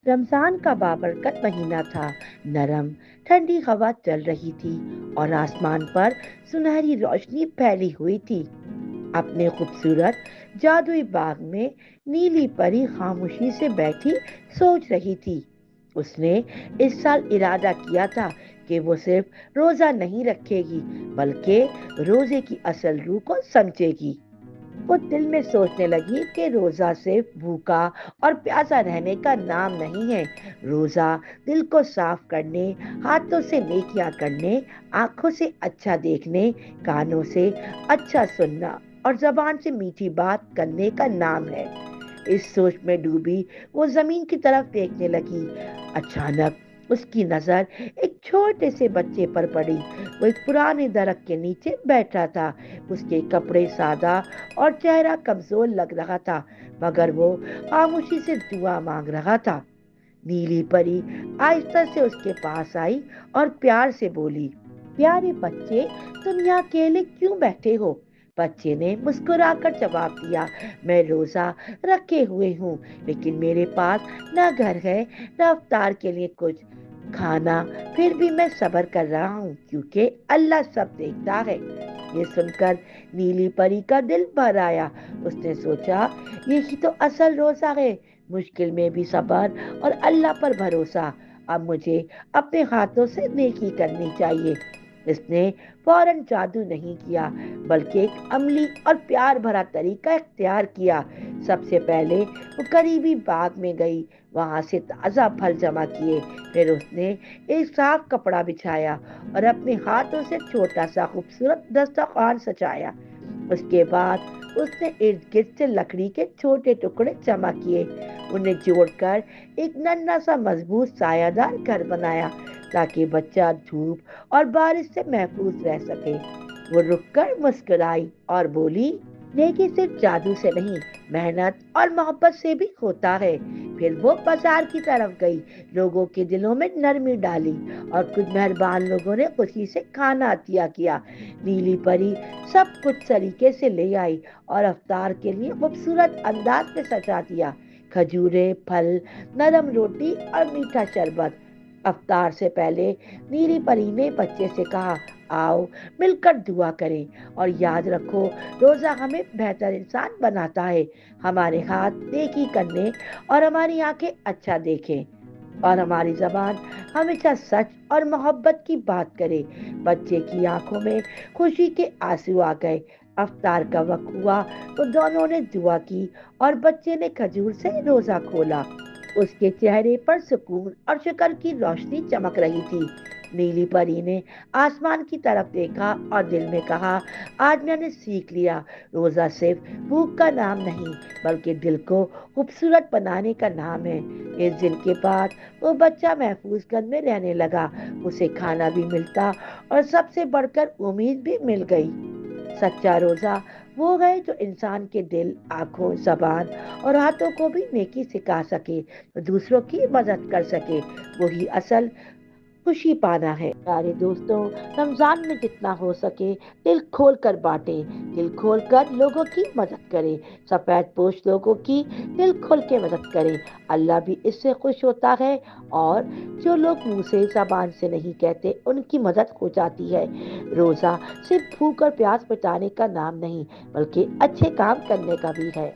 रमजान का बाबरकत महीना था। नरम ठंडी हवा चल रही थी और आसमान पर सुनहरी रोशनी फैली हुई थी। अपने खूबसूरत जादुई बाग में नीली परी खामोशी से बैठी सोच रही थी। उसने इस साल इरादा किया था कि वो सिर्फ रोजा नहीं रखेगी, बल्कि रोजे की असल रूह को समझेगी। वो दिल में सोचने लगी कि रोजा सिर्फ भूखा और प्यासा रहने का नाम नहीं है। रोजा दिल को साफ करने, हाथों से नेकियां करने, आंखों से अच्छा देखने, कानों से अच्छा सुनना और जबान से मीठी बात करने का नाम है। इस सोच में डूबी वो जमीन की तरफ देखने लगी। अचानक उसकी नजर एक छोटे से बच्चे पर पड़ी। वो एक पुराने दरख्त के नीचे बैठा था। उसके कपड़े सादा और चेहरा कमजोर लग रहा था, मगर वो खामोशी से दुआ मांग रहा था। नीली परी आहिस्ता से उसके पास आई और प्यार से बोली, प्यारे बच्चे, तुम यहाँ अकेले क्यों बैठे हो? बच्चे ने मुस्कुराकर जवाब दिया, मैं रोजा रखे हुए हूँ, लेकिन मेरे पास न घर है न अफ्तार के लिए कुछ खाना। फिर भी मैं सब्र कर रहा हूँ, क्योंकि अल्लाह सब देखता है। ये सुनकर नीली परी का दिल भर आया। उसने सोचा, यही तो असल रोजा है, मुश्किल में भी सब्र और अल्लाह पर भरोसा। अब मुझे अपने हाथों से नेकी करनी चाहिए। इसने फौरन जादू नहीं किया, बल्कि एक अमली और प्यार भरा तरीका इख्तियार किया। सबसे पहले वो करीबी बाग में गई, वहां से ताजा फल जमा किए। फिर उसने एक साफ कपड़ा बिछाया और अपने हाथों से छोटा सा खूबसूरत दस्तरखान सजाया। उसके बाद उसने इर्द गिर्द से लकड़ी के छोटे टुकड़े जमा किए। उन्हें जोड़कर एक नन्हा सा मजबूत सायादार घर बनाया, ताकि बच्चा धूप और बारिश से महफूज रह सके। वो रुककर मुस्कुराई और बोली, नेकी सिर्फ जादू से नहीं, मेहनत और मोहब्बत से भी होता है। फिर वो बाजार की तरफ गई, लोगों के दिलों में नरमी डाली और कुछ मेहरबान लोगों ने खुशी से खाना अतिया किया। नीली परी सब कुछ सलीके से ले आई और अफ्तार के लिए खूबसूरत अंदाज में सजा दिया। खजूरें, फल, नरम रोटी और मीठा शरबत। अफ्तार से पहले नीली परी ने बच्चे से कहा, आओ मिलकर दुआ करें और याद रखो, रोजा हमें बेहतर इंसान बनाता है। हमारे हाथ नेकी करने और हमारी आंखें अच्छा देखें और हमारी जबान हमेशा सच और मोहब्बत की बात करे। बच्चे की आंखों में खुशी के आंसू आ गए। अफ्तार का वक्त हुआ तो दोनों ने दुआ की और बच्चे ने खजूर से रोजा खोला। उसके चेहरे पर सुकून और शुक्र की रोशनी चमक रही थी। नीली परी ने आसमान की तरफ देखा और दिल में कहा, आज मैंने सीख लिया, रोजा सिर्फ भूख का नाम नहीं, बल्कि दिल को खूबसूरत बनाने का नाम है। इस दिन के बाद वो बच्चा महफूज गंज में रहने लगा। उसे खाना भी मिलता और सबसे बढ़कर उम्मीद भी मिल गई। सच्चा रोजा वो है जो इंसान के दिल, आंखों, जबान और हाथों को भी नेकी सिखा सके, दूसरों की मदद कर सके। वही असल खुशी पाना है। प्यारे दोस्तों, रमजान में जितना हो सके दिल खोल कर बांटें, दिल खोल कर लोगों की मदद करें, सफेद पोश लोगों की दिल खोल के मदद करें। अल्लाह भी इससे खुश होता है और जो लोग मुंह से जबान से नहीं कहते उनकी मदद हो जाती है। रोजा सिर्फ भूख और प्यास मिटाने का नाम नहीं, बल्कि अच्छे काम करने का भी है।